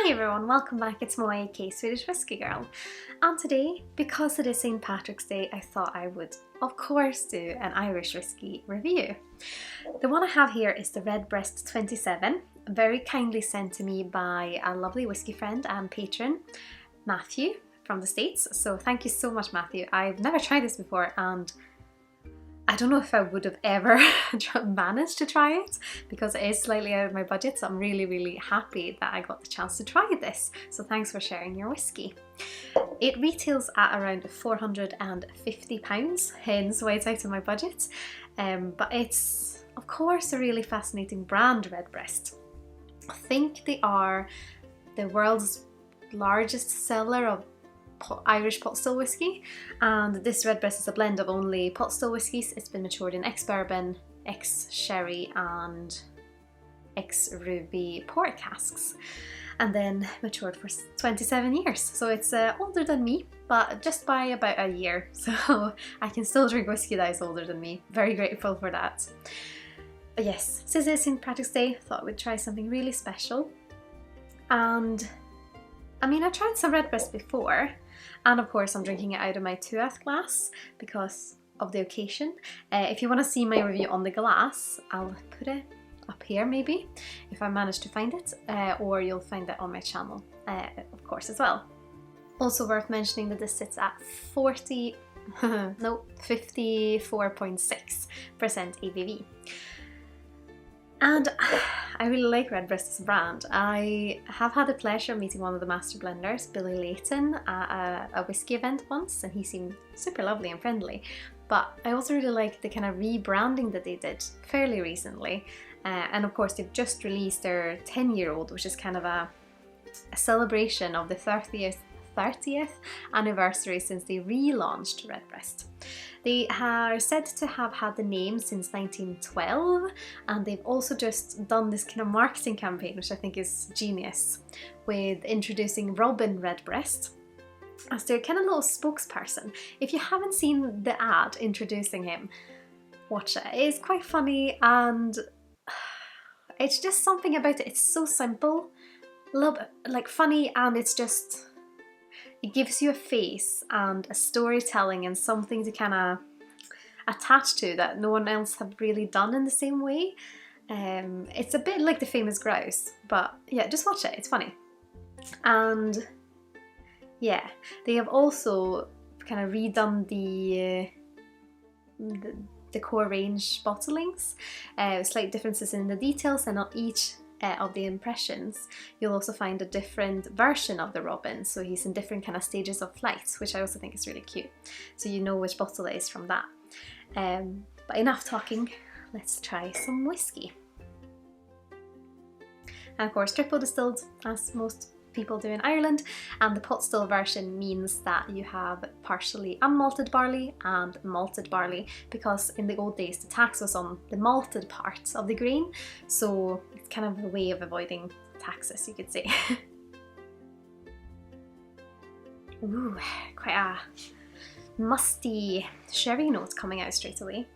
Hi everyone, welcome back. It's Moa, aka Swedish Whiskey Girl. And today, because it is St. Patrick's Day, I thought I would, of course, do an Irish whiskey review. The one I have here is the Redbreast 27, very kindly sent to me by a lovely whiskey friend and patron, Matthew, from the States. So thank you so much, Matthew. I've never tried this before and I don't know if I would have ever managed to try it because it is slightly out of my budget, so I'm really happy that I got the chance to try this. So thanks for sharing your whiskey. It retails at around £450, hence why it's out of my budget. But it's, of course, a really fascinating brand, Redbreast. I think they are the world's largest seller of Irish pot still whiskey, and this Redbreast is a blend of only pot still whiskies. It's been matured in ex-bourbon, ex-sherry and ex-ruby port casks, and then matured for 27 years. So it's older than me, but just by about a year. So I can still drink whiskey that is older than me. Very grateful for that. But yes, since it's St. Patrick's Day, I thought we'd try something really special. And I mean, I tried some Redbreast before, and of course I'm drinking it out of my 2th glass because of the occasion. If you want to see my review on the glass, I'll put it up here maybe, if I manage to find it, or you'll find it on my channel, of course, as well. Also worth mentioning that this sits at 54.6% ABV. And I really like Redbreast as a brand. I have had the pleasure of meeting one of the master blenders, Billy Layton, at a whiskey event once, and he seemed super lovely and friendly. But I also really like the kind of rebranding that they did fairly recently. And of course they've just released their 10-year-old, which is kind of a celebration of the 30th anniversary since they relaunched Redbreast. They are said to have had the name since 1912, and they've also just done this kind of marketing campaign, which I think is genius, with introducing Robin Redbreast as their kind of little spokesperson. If you haven't seen the ad introducing him, watch it. It is quite funny, and it's just something about it. It's so simple, a little bit like funny, and it's just, it gives you a face and a storytelling and something to kind of attach to that no one else have really done in the same way. It's a bit like the famous grouse, but yeah, just watch it, it's funny. And yeah, they have also kind of redone the core range bottlings, slight differences in the details, and on each of the impressions you'll also find a different version of the Robin, so he's in different kind of stages of flight, which I also think is really cute, so you know which bottle it is from that. But enough talking, let's try some whiskey. And of course triple distilled, as most people do in Ireland, and the pot still version means that you have partially unmalted barley and malted barley, because in the old days the tax was on the malted part of the grain, so it's kind of a way of avoiding taxes, you could say. Ooh, quite a musty sherry note coming out straight away.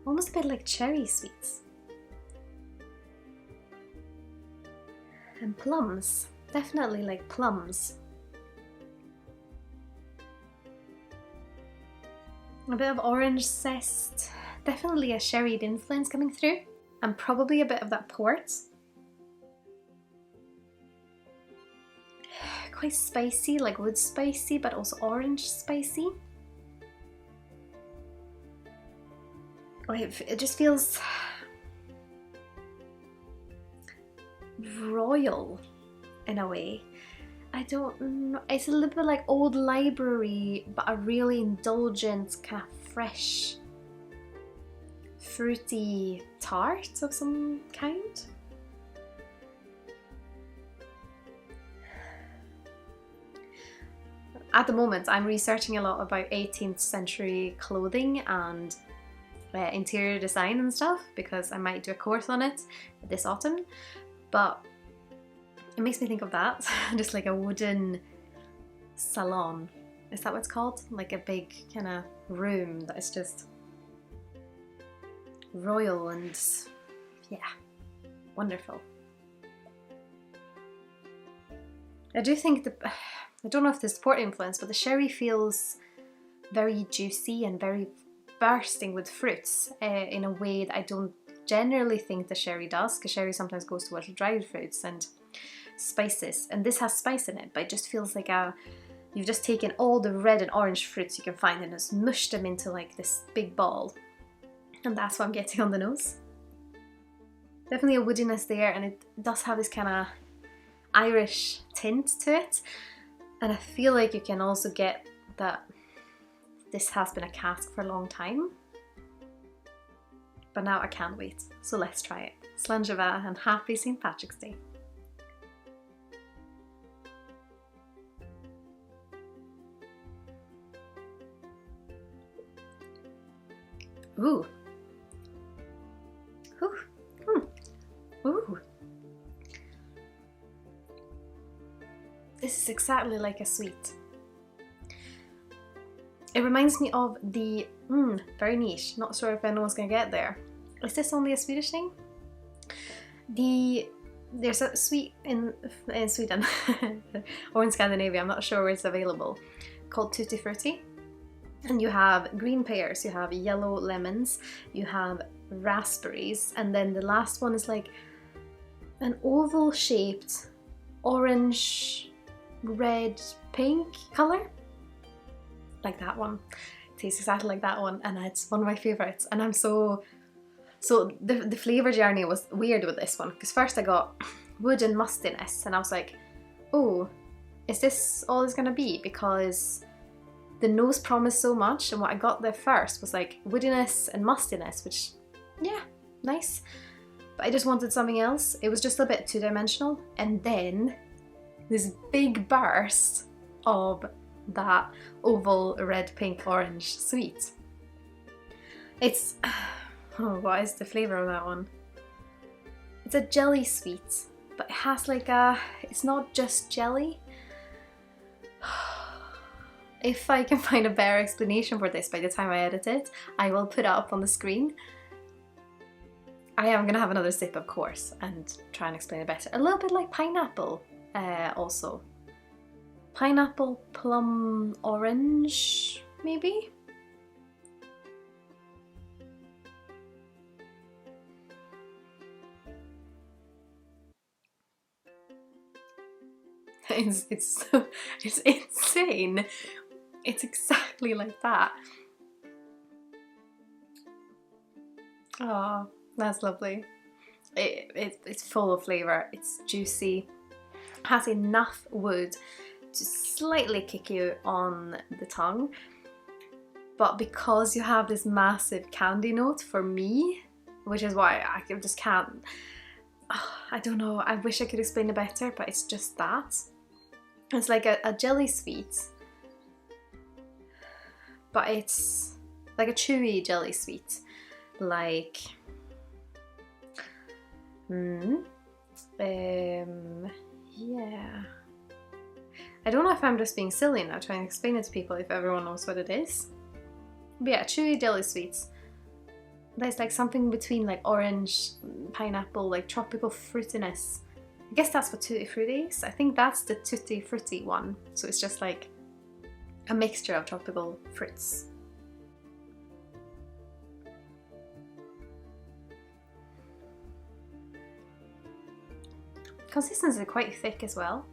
Almost a bit like cherry sweets. And plums, definitely like plums. A bit of orange zest, definitely a sherried influence coming through, and probably a bit of that port. Quite spicy, like wood spicy, but also orange spicy. It just feels royal in a way. I don't know, it's a little bit like Old Library, but a really indulgent, kind of fresh, fruity tart of some kind. At the moment I'm researching a lot about 18th century clothing and interior design and stuff, because I might do a course on it this autumn, but it makes me think of that. Just like a wooden salon, is that what it's called? Like a big kind of room that is just royal and yeah, wonderful. I do think I don't know if there's port influence, but the sherry feels very juicy and very bursting with fruits in a way that I don't generally think the sherry does, because sherry sometimes goes towards dried fruits and spices, and this has spice in it, but it just feels like you've just taken all the red and orange fruits you can find and just mushed them into like this big ball, and that's what I'm getting on the nose. Definitely a woodiness there, and it does have this kind of Irish tint to it, and I feel like you can also get that this has been a cask for a long time. But now I can't wait, so let's try it. Sláinte Skål and happy St. Patrick's Day. Ooh. Ooh. Ooh. This is exactly like a sweet. It reminds me of the, very niche, not sure if anyone's gonna get there. Is this only a Swedish thing? There's a sweet in Sweden, or in Scandinavia, I'm not sure where it's available, called Tutti Frutti. And you have green pears, you have yellow lemons, you have raspberries, and then the last one is like an oval shaped orange, red, pink color. Like that one. It tastes exactly like that one, and it's one of my favourites. And I'm so the flavour journey was weird with this one, because first I got wood and mustiness, and I was like, oh, is this all it's gonna be? Because the nose promised so much, and what I got there first was like woodiness and mustiness, which, yeah, nice. But I just wanted something else. It was just a bit two-dimensional, and then this big burst of that oval red, pink, orange sweet. It's, oh, what is the flavour of that one? It's a jelly sweet, but it has like it's not just jelly. If I can find a better explanation for this by the time I edit it, I will put it up on the screen. I am gonna have another sip, of course, and try and explain it better. A little bit like pineapple, also. Pineapple, plum, orange, maybe? It's insane. It's exactly like that. Oh, that's lovely. It's full of flavour, it's juicy, has enough wood to slightly kick you on the tongue, but because you have this massive candy note for me, which is why I just can't, I don't know, I wish I could explain it better, but it's just that. It's like a jelly sweet, but it's like a chewy jelly sweet, like yeah. I don't know if I'm just being silly now trying to explain it to people if everyone knows what it is. But yeah, chewy jelly sweets. There's like something between like orange, pineapple, like tropical fruitiness. I guess that's what Tutti Frutti is. I think that's the Tutti Frutti one. So it's just like a mixture of tropical fruits. Consistency is quite thick as well.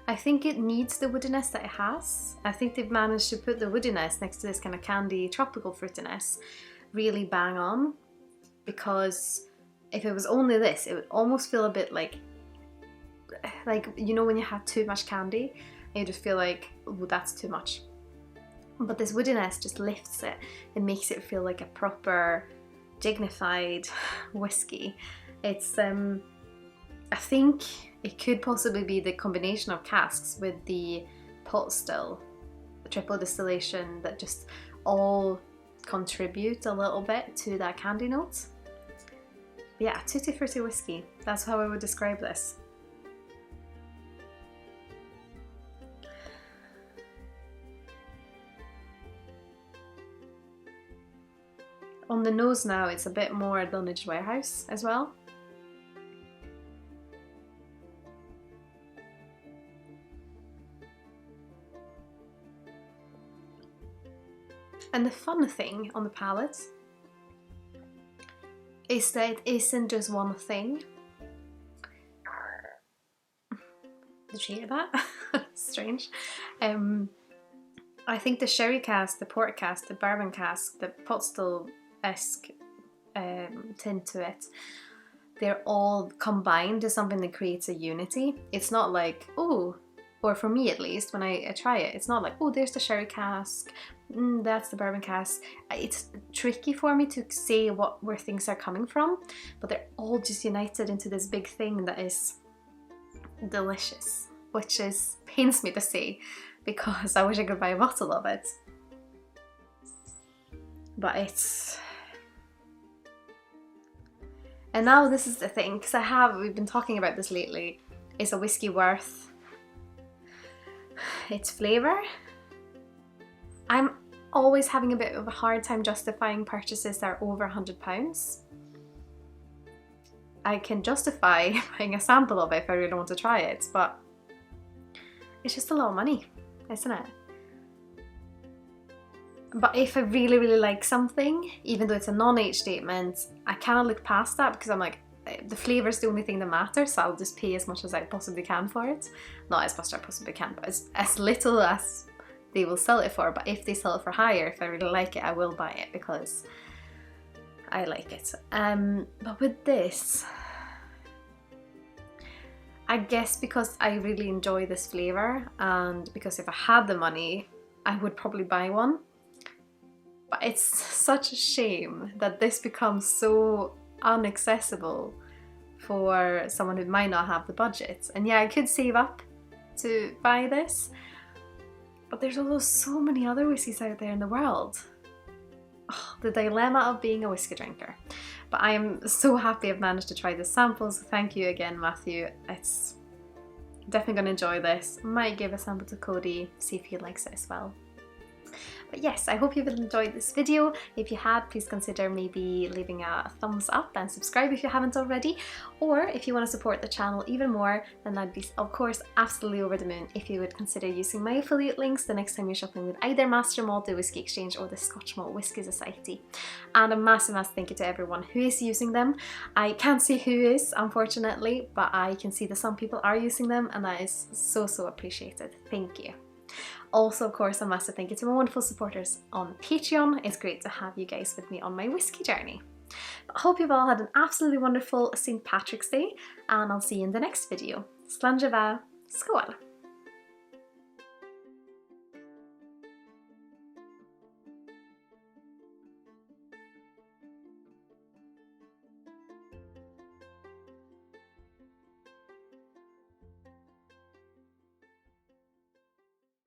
I think it needs the woodiness that it has. I think they've managed to put the woodiness next to this kind of candy tropical fruitiness really bang on, because if it was only this, it would almost feel a bit like you know when you have too much candy and you just feel like, oh, that's too much. But this woodiness just lifts it and makes it feel like a proper dignified whiskey. It's I think it could possibly be the combination of casks with the pot still, the triple distillation, that just all contribute a little bit to that candy note. Yeah, Tutti Frutti whiskey, that's how I would describe this. On the nose now, it's a bit more Dunwich Warehouse as well. And the fun thing on the palette is that it isn't just one thing. Did you hear that? Strange. I think the sherry cask, the port cask, the bourbon cask, the pot still-esque tint to it, they're all combined to something that creates a unity. It's not like, oh, or for me at least, when I try it, it's not like, oh, there's the sherry cask, that's the bourbon cask. It's tricky for me to say where things are coming from, but they're all just united into this big thing that is delicious, which pains me to say, because I wish I could buy a bottle of it. But it's... And now this is the thing, because we've been talking about this lately. Is a whiskey worth its flavour? I'm always having a bit of a hard time justifying purchases that are over £100. I can justify buying a sample of it if I really want to try it, but it's just a lot of money, isn't it? But if I really, really like something, even though it's a non-age statement, I cannot look past that, because I'm like, the flavour is the only thing that matters, so I'll just pay as much as I possibly can for it. Not as much as I possibly can, but as little as they will sell it for. But if they sell it for higher, if I really like it, I will buy it because I like it. But with this, I guess because I really enjoy this flavour, and because if I had the money, I would probably buy one. But it's such a shame that this becomes so inaccessible for someone who might not have the budget. And yeah, I could save up to buy this, but there's also so many other whiskies out there in the world. Oh, the dilemma of being a whiskey drinker. But I am so happy I've managed to try this sample, so thank you again, Matthew. It's definitely going to enjoy this. Might give a sample to Cody, see if he likes it as well. But yes, I hope you've enjoyed this video. If you had, please consider maybe leaving a thumbs up and subscribe if you haven't already. Or if you want to support the channel even more, then I'd be, of course, absolutely over the moon if you would consider using my affiliate links the next time you're shopping with either Master Malt, the Whisky Exchange, or the Scotch Malt Whisky Society. And a massive, massive thank you to everyone who is using them. I can't see who is, unfortunately, but I can see that some people are using them, and that is so, so appreciated. Thank you. Also, of course, a massive thank you to my wonderful supporters on Patreon. It's great to have you guys with me on my whiskey journey. But I hope you've all had an absolutely wonderful St. Patrick's Day, and I'll see you in the next video. Sláinte Skål!